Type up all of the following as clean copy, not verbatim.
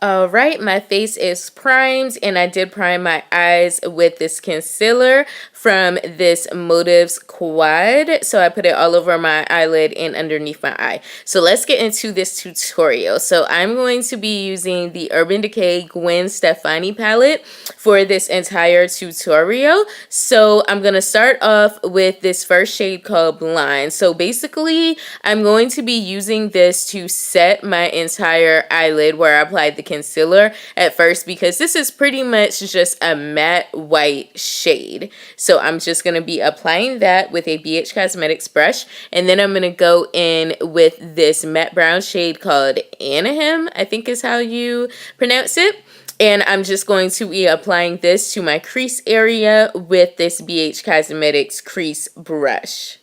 All right, my face is primed and I did prime my eyes with this concealer from this Motives Quad. So I put it all over my eyelid and underneath my eye. So let's get into this tutorial. So I'm going to be using the Urban Decay Gwen Stephani palette for this entire tutorial. So I'm going to start off with this first shade called Blind. So basically, I'm going to be using this to set my entire eyelid where I applied the concealer at first, because this is pretty much just a matte white shade. So I'm just going to be applying that with a BH Cosmetics brush, and then I'm going to go in with this matte brown shade called Anaheim, I think is how you pronounce it. And I'm just going to be applying this to my crease area with this BH Cosmetics crease brush.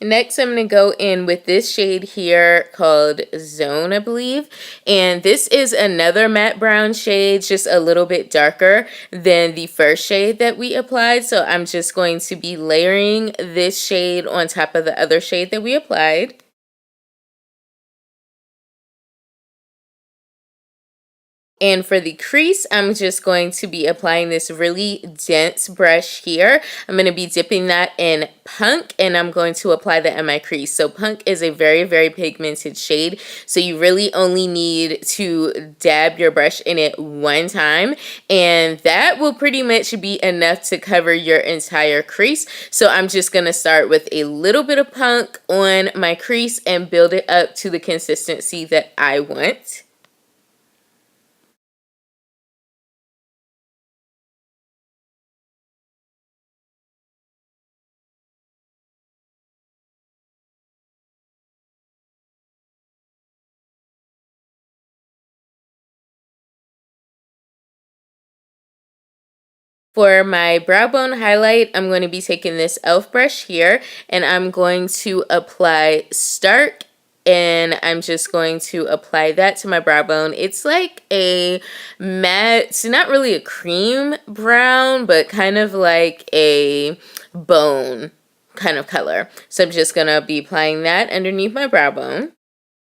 Next, I'm going to go in with this shade here called Zone, I believe. And this is another matte brown shade, just a little bit darker than the first shade that we applied. So I'm just going to be layering this shade on top of the other shade that we applied. And for the crease, I'm just going to be applying this really dense brush here. I'm going to be dipping that in Punk, and I'm going to apply that in my crease. So Punk is a very, very pigmented shade, so you really only need to dab your brush in it one time, and that will pretty much be enough to cover your entire crease. So I'm just going to start with a little bit of Punk on my crease and build it up to the consistency that I want. For my brow bone highlight, I'm going to be taking this e.l.f. brush here, and I'm going to apply Stark, and I'm just going to apply that to my brow bone. It's like a matte, it's not really a cream brown, but kind of like a bone kind of color. So I'm just going to be applying that underneath my brow bone.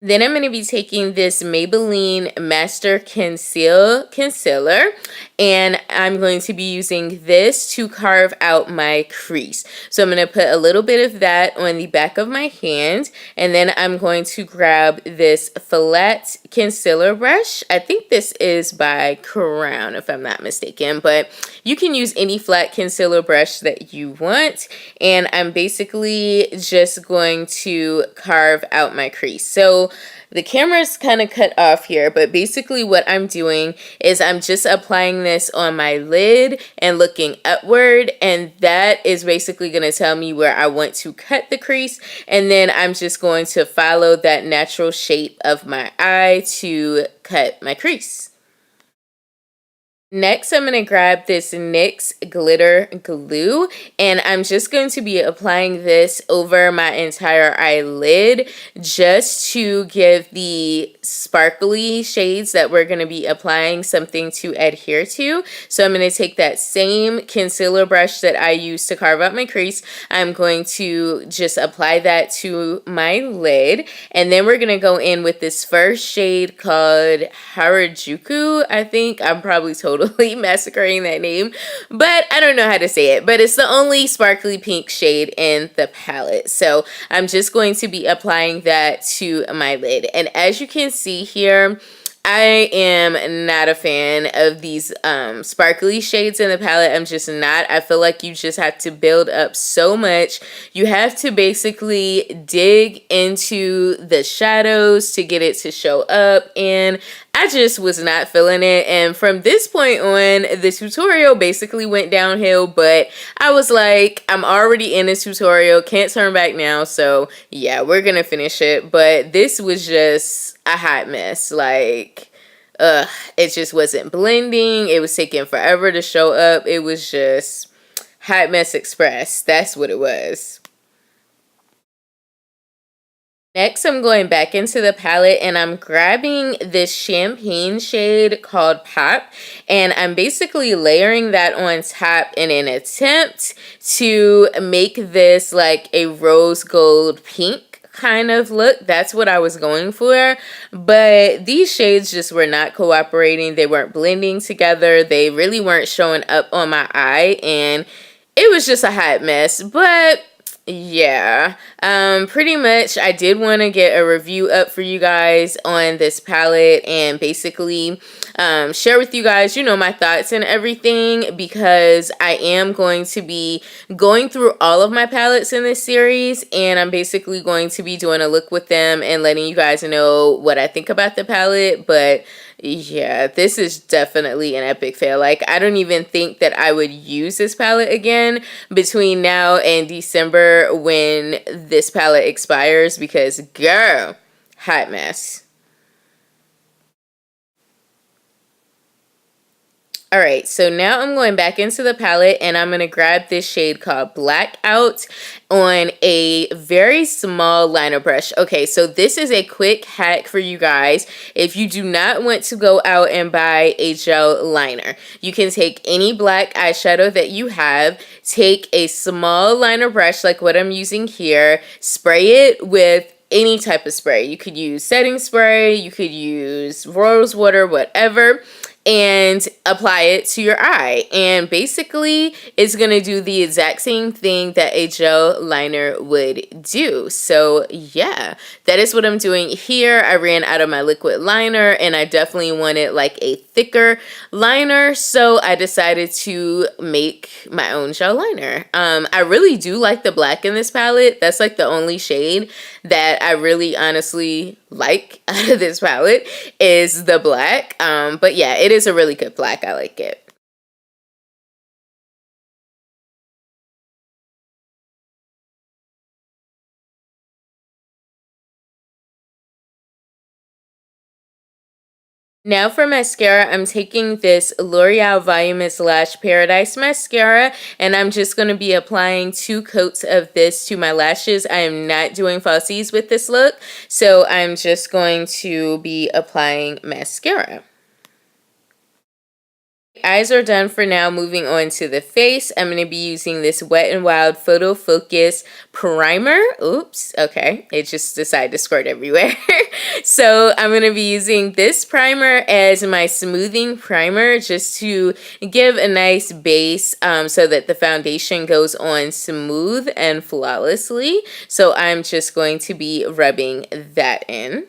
Then I'm going to be taking this Maybelline Master Conceal concealer, and I'm going to be using this to carve out my crease. So I'm going to put a little bit of that on the back of my hand, and then I'm going to grab this flat concealer brush. I think this is by Crown, if I'm not mistaken, but you can use any flat concealer brush that you want, and I'm basically just going to carve out my crease. So the camera's kind of cut off here, but basically what I'm doing is I'm just applying this on my lid and looking upward, and that is basically going to tell me where I want to cut the crease, and then I'm just going to follow that natural shape of my eye to cut my crease. Next, I'm going to grab this NYX glitter glue, and I'm just going to be applying this over my entire eyelid just to give the sparkly shades that we're going to be applying something to adhere to. So I'm going to take that same concealer brush that I used to carve out my crease. I'm going to just apply that to my lid, and then we're going to go in with this first shade called Harajuku. I think I'm probably totally massacring that name, but I don't know how to say it, but it's the only sparkly pink shade in the palette. So I'm just going to be applying that to my lid, and as you can see here, I am not a fan of these sparkly shades in the palette. I'm just not. I feel like you just have to build up so much. You have to basically dig into the shadows to get it to show up, and I just was not feeling it. And from this point on, the tutorial basically went downhill, but I was like, I'm already in this tutorial, can't turn back now. So yeah, we're gonna finish it. But this was just a hot mess. Like, it just wasn't blending. It was taking forever to show up. It was just hot mess express. That's what it was. Next, I'm going back into the palette, and I'm grabbing this champagne shade called Pop, and I'm basically layering that on top in an attempt to make this like a rose gold pink kind of look. That's what I was going for. But these shades just were not cooperating. They weren't blending together. They really weren't showing up on my eye. And it was just a hot mess. But yeah, pretty much I did want to get a review up for you guys on this palette and basically share with you guys, you know, my thoughts and everything, because I am going to be going through all of my palettes in this series, and I'm basically going to be doing a look with them and letting you guys know what I think about the palette. But yeah, this is definitely an epic fail. Like, I don't even think that I would use this palette again between now and December when this palette expires, because girl, hot mess. Alright, so now I'm going back into the palette and I'm going to grab this shade called Blackout on a very small liner brush. Okay, so this is a quick hack for you guys. If you do not want to go out and buy a gel liner, you can take any black eyeshadow that you have, take a small liner brush like what I'm using here, spray it with any type of spray. You could use setting spray, you could use rose water, whatever, and apply it to your eye. And basically, it's going to do the exact same thing that a gel liner would do. So yeah, that is what I'm doing here. I ran out of my liquid liner and I definitely wanted like a thicker liner. So I decided to make my own gel liner. I really do like the black in this palette. That's like the only shade that I really honestly like out of this palette is the black. But yeah, it is a really good black. I like it. Now for mascara, I'm taking this L'Oreal Voluminous Lash Paradise Mascara, and I'm just going to be applying 2 coats of this to my lashes. I am not doing falsies with this look, so I'm just going to be applying mascara. Eyes are done for now. Moving on to the face, I'm going to be using this Wet n Wild Photo Focus Primer. Oops, okay, it just decided to squirt everywhere. So I'm going to be using this primer as my smoothing primer just to give a nice base so that the foundation goes on smooth and flawlessly. So I'm just going to be rubbing that in.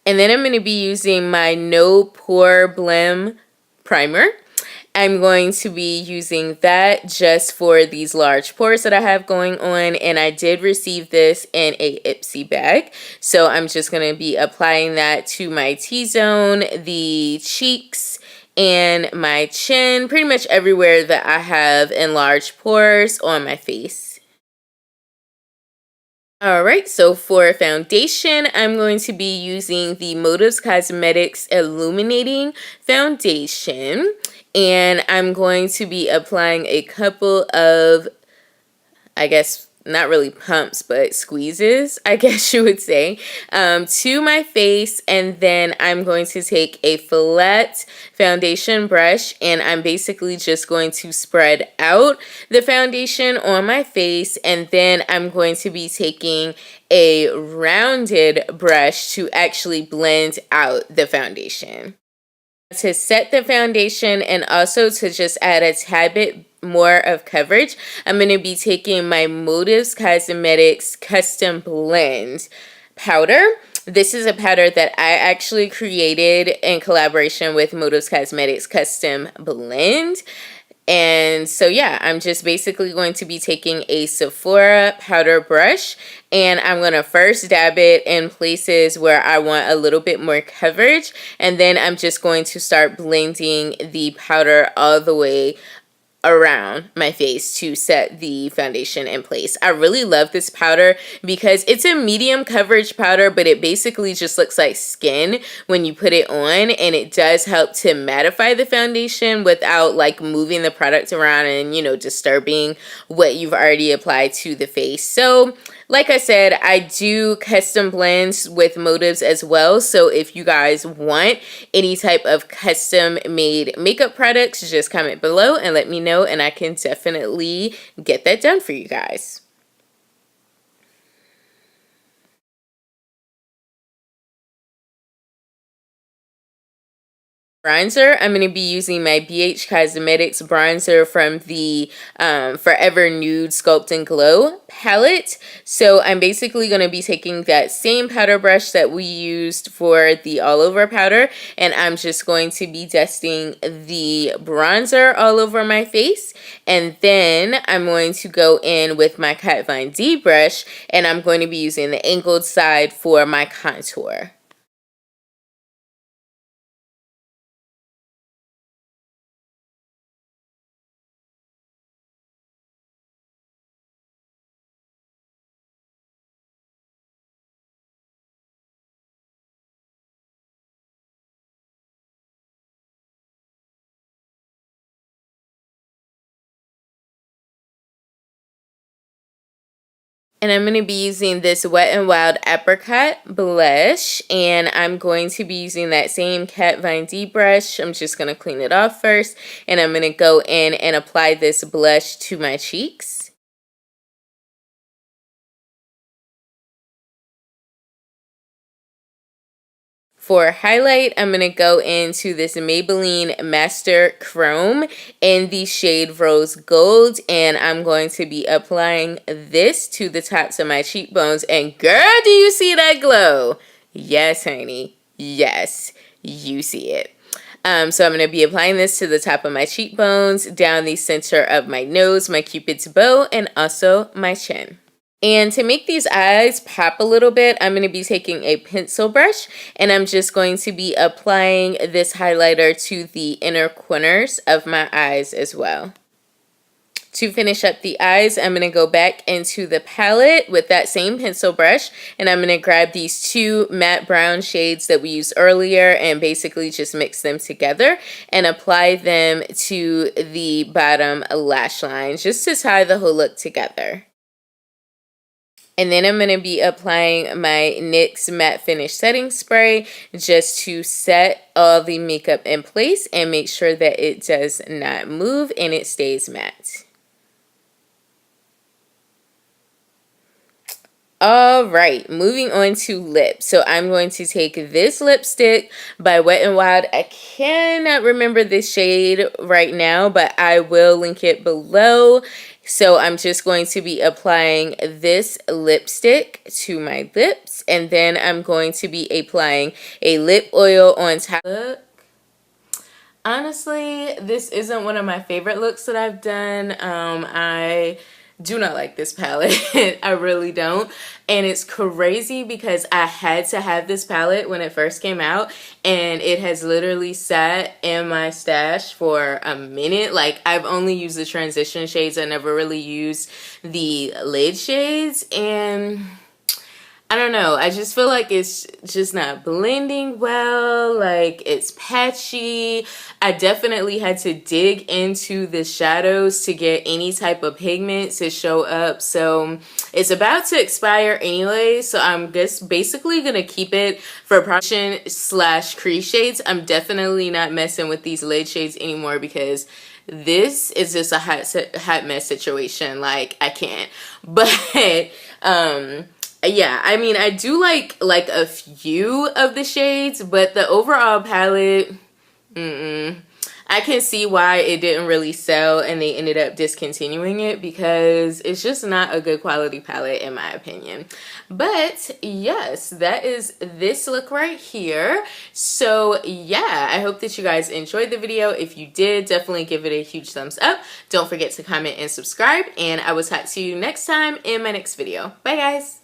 And then I'm going to be using my No Poreblem primer. I'm going to be using that just for these large pores that I have going on. And I did receive this in a Ipsy bag. So I'm just going to be applying that to my T-zone, the cheeks, and my chin. Pretty much everywhere that I have enlarged pores on my face. Alright, so for foundation, I'm going to be using the Motives Cosmetics Illuminating Foundation. And I'm going to be applying a couple of, I guess, not really pumps, but squeezes, I guess you would say, to my face. And then I'm going to take a flat foundation brush and I'm basically just going to spread out the foundation on my face. And then I'm going to be taking a rounded brush to actually blend out the foundation. To set the foundation and also to just add a tad bit more of coverage, I'm going to be taking my Motives Cosmetics Custom Blend powder. This is a powder that I actually created in collaboration with Motives Cosmetics Custom Blend. And so yeah, I'm just basically going to be taking a Sephora powder brush and I'm going to first dab it in places where I want a little bit more coverage. And then I'm just going to start blending the powder all the way around my face to set the foundation in place. I really love this powder because it's a medium coverage powder, but it basically just looks like skin when you put it on, and it does help to mattify the foundation without like moving the product around and, you know, disturbing what you've already applied to the face. So like I said, I do custom blends with Motives as well. So if you guys want any type of custom made makeup products, just comment below and let me know and I can definitely get that done for you guys. bronzer, I'm going to be using my BH Cosmetics bronzer from the Forever Nude Sculpt and Glow palette. So I'm basically going to be taking that same powder brush that we used for the all over powder, and I'm just going to be dusting the bronzer all over my face. And then I'm going to go in with my Kat Von D brush, and I'm going to be using the angled side for my contour. And I'm going to be using this Wet n Wild Apricot blush, and I'm going to be using that same Kat Von D brush. I'm just going to clean it off first, and I'm going to go in and apply this blush to my cheeks. For highlight, I'm going to go into this Maybelline Master Chrome in the shade Rose Gold, and I'm going to be applying this to the tops of my cheekbones. And girl, do you see that glow? Yes, honey. Yes, you see it. So I'm going to be applying this to the top of my cheekbones, down the center of my nose, my cupid's bow, and also my chin. And to make these eyes pop a little bit, I'm going to be taking a pencil brush, and I'm just going to be applying this highlighter to the inner corners of my eyes as well. To finish up the eyes, I'm going to go back into the palette with that same pencil brush, and I'm going to grab these two matte brown shades that we used earlier and basically just mix them together and apply them to the bottom lash line just to tie the whole look together. And then I'm going to be applying my NYX Matte Finish Setting Spray just to set all the makeup in place and make sure that it does not move and it stays matte. Alright, moving on to lips. So I'm going to take this lipstick by Wet n Wild. I cannot remember the shade right now, but I will link it below. So I'm just going to be applying this lipstick to my lips, and then I'm going to be applying a lip oil on top. Look. Honestly, this isn't one of my favorite looks that I've done. I do not like this palette. I really don't. And it's crazy because I had to have this palette when it first came out, and it has literally sat in my stash for a minute. Like, I've only used the transition shades. I never really used the lid shades, and I don't know. I just feel like it's just not blending well. Like, it's patchy. I definitely had to dig into the shadows to get any type of pigment to show up. So it's about to expire anyway. So I'm just basically going to keep it for production / crease shades. I'm definitely not messing with these lid shades anymore because this is just a hot mess situation. Like, I can't. But, yeah, I mean, I do like a few of the shades, but the overall palette, I can see why it didn't really sell and they ended up discontinuing it because it's just not a good quality palette in my opinion. But yes, that is this look right here. So yeah, I hope that you guys enjoyed the video. If you did, definitely give it a huge thumbs up. Don't forget to comment and subscribe, and I will talk to you next time in my next video. Bye guys.